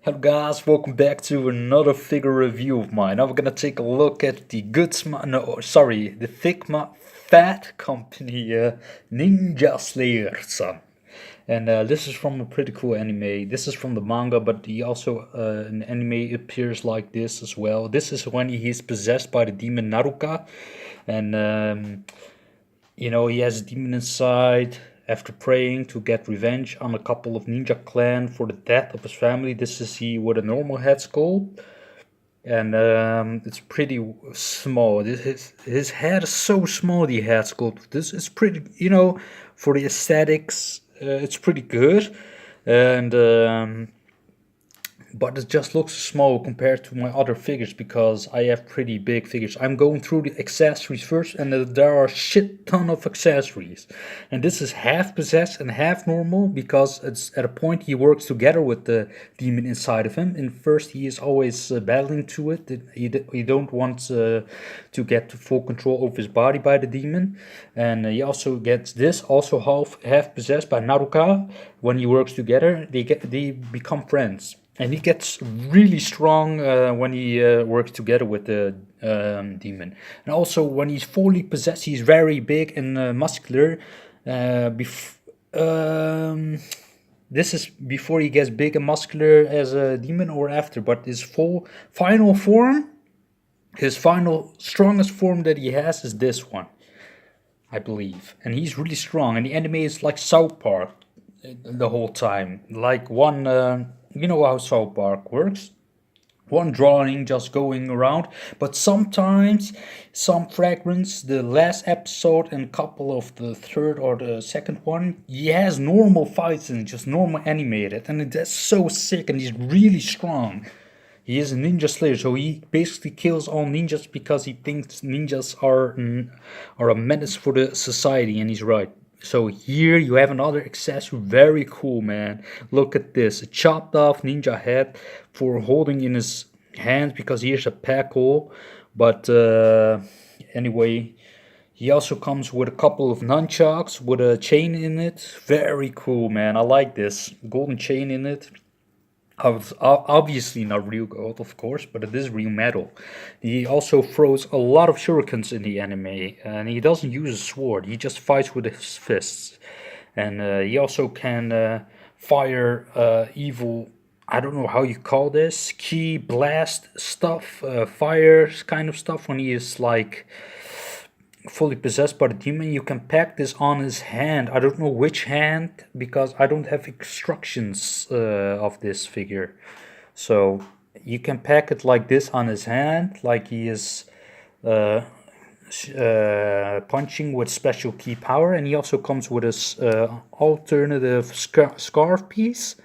Hello guys, welcome back to another figure review of mine. Now we're gonna take a look at the the Figma Fat Company Ninja Slayer son. And this is from a pretty cool anime. This is from the manga, but he also in anime appears like this as well. This is when he is possessed by the demon Naruka, and he has a demon inside after praying to get revenge on a couple of ninja clan for the death of his family. This is he with a normal head sculpt, and it's pretty small. His head is so small, the head sculpt. This is pretty, for the aesthetics, it's pretty good. And but it just looks small compared to my other figures because I have pretty big figures. I'm going through the accessories first, and there are a shit ton of accessories. And this is half possessed and half normal because it's at a point he works together with the demon inside of him. And first he is always battling to it. He don't want to get full control of his body by the demon. And he also gets this, also half possessed by Naruka. When he works together, they become friends. And he gets really strong when he works together with the demon. And also, when he's fully possessed, he's very big and muscular. This is before he gets big and muscular as a demon or after. But his final form, his final strongest form that he has is this one, I believe. And he's really strong. And the anime is like South Park the whole time. Like one... you know how South Park works. One drawing just going around, but sometimes some fragments, the last episode and couple of the third or the second one, he has normal fights and just normal animated, and that's so sick, and he's really strong. He is a ninja slayer, so he basically kills all ninjas because he thinks ninjas are a menace for the society, and he's right. So here you have another accessory, very cool, man. Look at this, a chopped off ninja head for holding in his hands because here's a pack hole. But anyway, he also comes with a couple of nunchucks with a chain in it. Very cool, man. I like this golden chain in it. Obviously not real gold, of course, but it is real metal. He also throws a lot of shurikens in the anime, and he doesn't use a sword. He just fights with his fists. And he also can fire evil, I don't know how you call this, ki blast stuff, fire kind of stuff when he is like fully possessed by the demon. You can pack this on his hand. I don't know which hand because I don't have instructions of this figure. So you can pack it like this on his hand, like he is punching with special key power. And he also comes with this alternative scarf piece,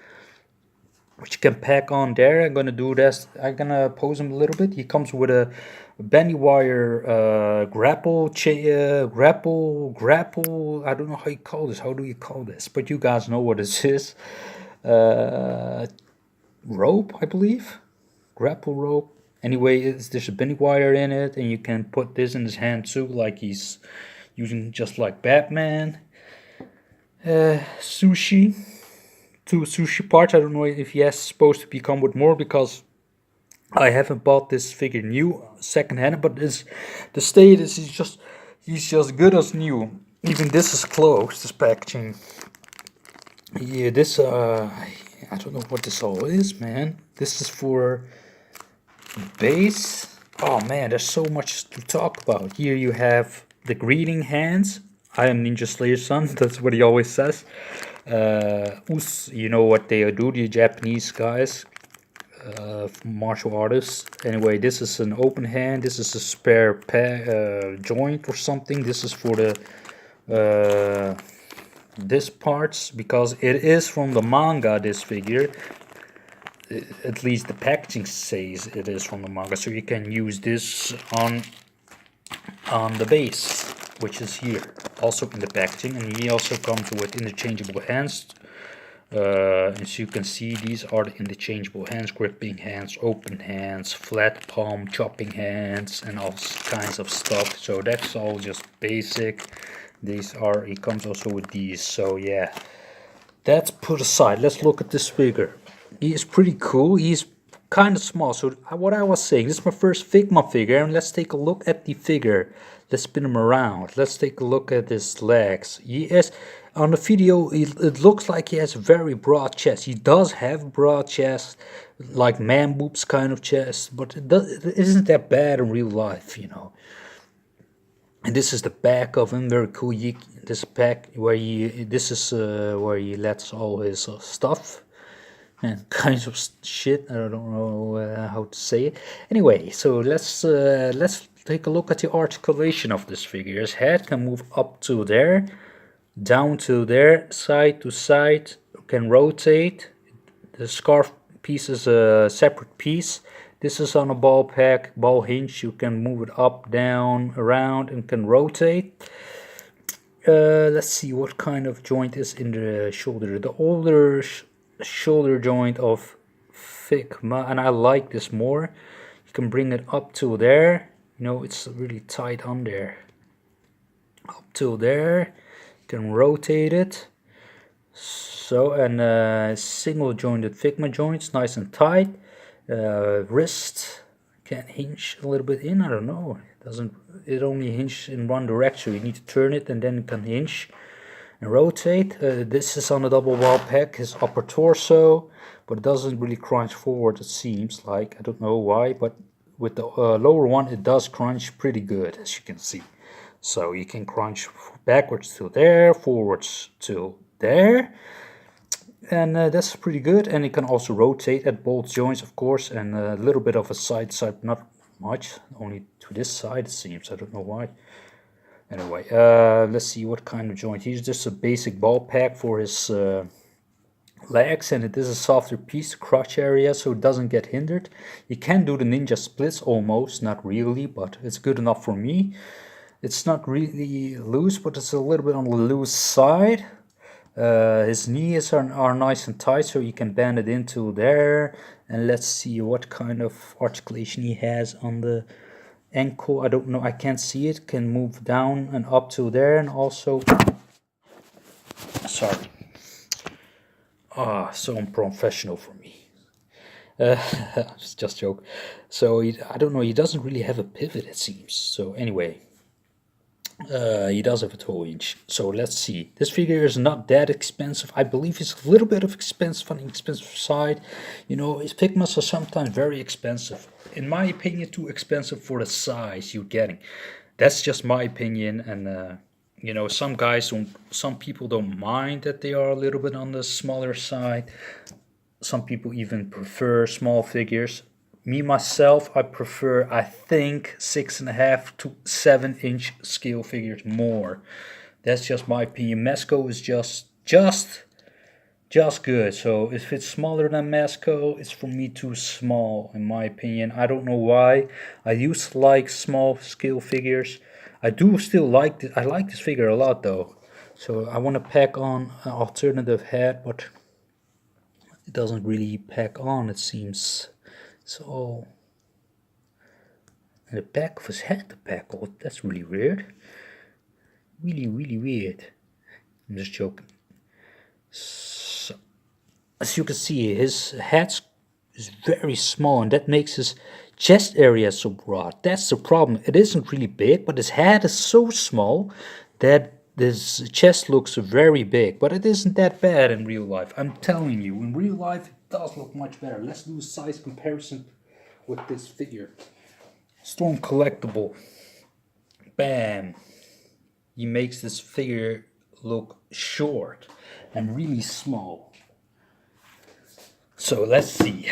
which you can pack on there. I'm gonna do this. I'm gonna pose him a little bit. He comes with a bendy wire grapple. I don't know how you call this. How do you call this? But you guys know what this is. Rope, I believe. Grapple rope. Anyway, there's a bendy wire in it, and you can put this in his hand too, like he's using just like Batman. Sushi. Two sushi parts. I don't know if he has supposed to become with more because I haven't bought this figure new secondhand, but the state is he's just good as new. Even this is closed, this packaging. Yeah, this I don't know what this all is, man. This is for base. Oh man, there's so much to talk about. Here you have the greeting hands. I am Ninja Slayer's son. That's what he always says. You know what they do, the Japanese guys, martial artists. Anyway, this is an open hand. This is a spare joint or something. This is for the this parts because it is from the manga. This figure, at least the packaging says it is from the manga, so you can use this on the base, which is here, also in the packaging. And he also comes with interchangeable hands. As you can see, these are the interchangeable hands: gripping hands, open hands, flat palm, chopping hands, and all kinds of stuff. So that's all just basic. He comes also with these. So yeah, that's put aside. Let's look at this figure. He is pretty cool. He's kind of small. So what I was saying, this is my first Figma figure, and let's take a look at the figure. Let's spin him around. Let's take a look at his legs. He is on the video. It looks like he has a very broad chest. He does have broad chest, like man boobs kind of chest, but it isn't that bad in real life, you know. And this is the back of him, very cool. This back where this is where he lets all his stuff and kinds of shit. I don't know how to say it. Anyway, so let's take a look at the articulation of this figure. His head can move up to there, down to there, side to side, can rotate. The scarf piece is a separate piece. This is on a ball hinge. You can move it up, down, around, and can rotate. Let's see what kind of joint is in the shoulder. The older shoulder joint of Figma, and I like this more. You can bring it up to there. You know, it's really tight on there. Up to there. You can rotate it. So, and single jointed Figma joints, nice and tight. Wrist can hinge a little bit in. I don't know. It only hinges in one direction. You need to turn it and then it can hinge and rotate. This is on a double wall pack, his upper torso, but it doesn't really crunch forward, it seems like. I don't know why, but with the lower one it does crunch pretty good, as you can see. So you can crunch backwards to there, forwards to there, and that's pretty good. And you can also rotate at both joints, of course, and a little bit of a side, not much, only to this side it seems. I don't know why. Anyway, let's see what kind of joint. He's just a basic ball pack for his legs, and it is a softer piece, the crotch area, so it doesn't get hindered. You can do the ninja splits almost, not really, but it's good enough for me. It's not really loose, but it's a little bit on the loose side. His knees are nice and tight, so you can bend it into there. And let's see what kind of articulation he has on the ankle. I don't know, I can't see it. Can move down and up to there, and also, sorry, so unprofessional for me. It's just a joke. So I don't know, he doesn't really have a pivot, it seems. So anyway, he does have a toe hinge. So let's see. This figure is not that expensive. I believe it's a little bit of expensive on the expensive side. You know, his Figmas are sometimes very expensive. In my opinion, too expensive for the size you're getting. That's just my opinion. And you know, some people don't mind that they are a little bit on the smaller side. Some people even prefer small figures. Me myself, I prefer, I think, 6.5 to 7-inch scale figures more. That's just my opinion. Mesco is just good. So if it's smaller than Mesco, it's for me too small, in my opinion. I don't know why. I used to like small scale figures. I do still like this. I like this figure a lot though. So I want to pack on an alternative head, but it doesn't really pack on, it seems. So, and the back of his head to pack. Oh, that's really weird. Really weird. I'm just joking. So, as you can see, his head is very small, and that makes his chest area so broad. That's the problem. It isn't really big, but his head is so small that this chest looks very big. But it isn't that bad in real life. I'm telling you, in real life, does look much better. Let's do a size comparison with this figure. Storm collectible. Bam. He makes this figure look short and really small. So let's see.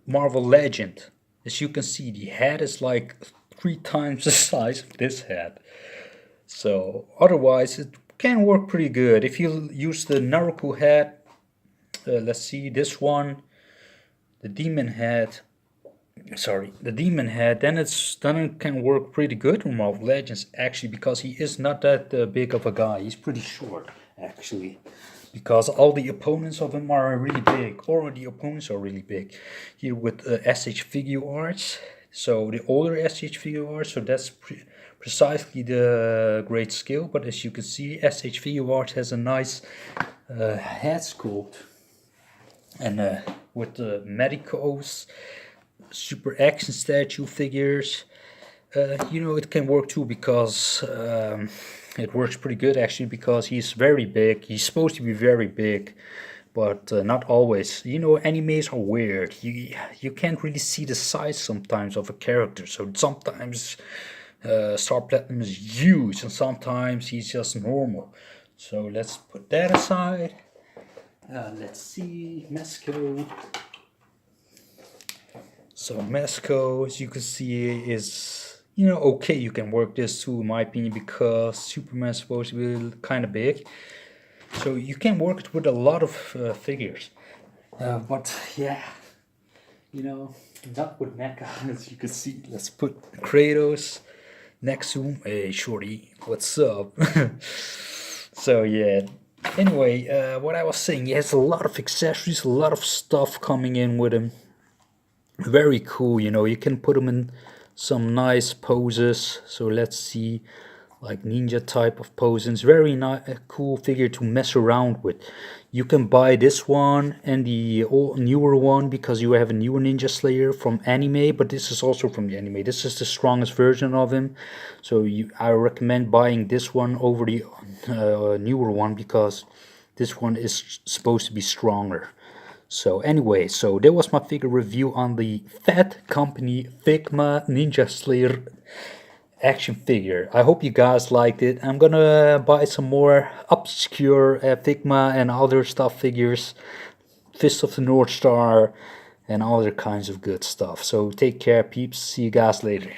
Marvel Legend. As you can see, the head is like 3 times the size of this head. So otherwise it can work pretty good. If you use the Naruto head, let's see, this one, the demon head, then it can work pretty good on Marvel Legends, actually, because he is not that big of a guy. He's pretty short, actually, because all the opponents of him are really big, or the opponents are really big. Here with SH Figure Arts, so the older SH Figure Arts, so that's precisely the great skill. But as you can see, SH Figure Arts has a nice head sculpt. And with the medicos, super action statue figures, it can work too, because it works pretty good actually, because he's very big. He's supposed to be very big, but not always. Animes are weird. You can't really see the size sometimes of a character. So sometimes Star Platinum is huge, and sometimes he's just normal. So let's put that aside. Let's see, Mesco. So Mesco, as you can see, is okay. You can work this too, in my opinion, because Superman is supposed to be kind of big. So you can work it with a lot of figures. But yeah, not with Mecha, as you can see. Let's put Kratos next to him. Hey, shorty, what's up? So yeah. Anyway, what I was saying, he has a lot of accessories, a lot of stuff coming in with him. Very cool, you can put him in some nice poses. So let's see, like ninja type of poses. Very cool figure to mess around with. You can buy this one and the newer one, because you have a newer Ninja Slayer from anime, but this is also from the anime. This is the strongest version of him, so I recommend buying this one over the newer one, because this one is supposed to be stronger. So anyway, so that was my figure review on the Fat Company Figma Ninja Slayer action figure. I hope you guys liked it. I'm gonna buy some more obscure Figma and other stuff figures, Fist of the North Star, and other kinds of good stuff. So take care, peeps. See you guys later.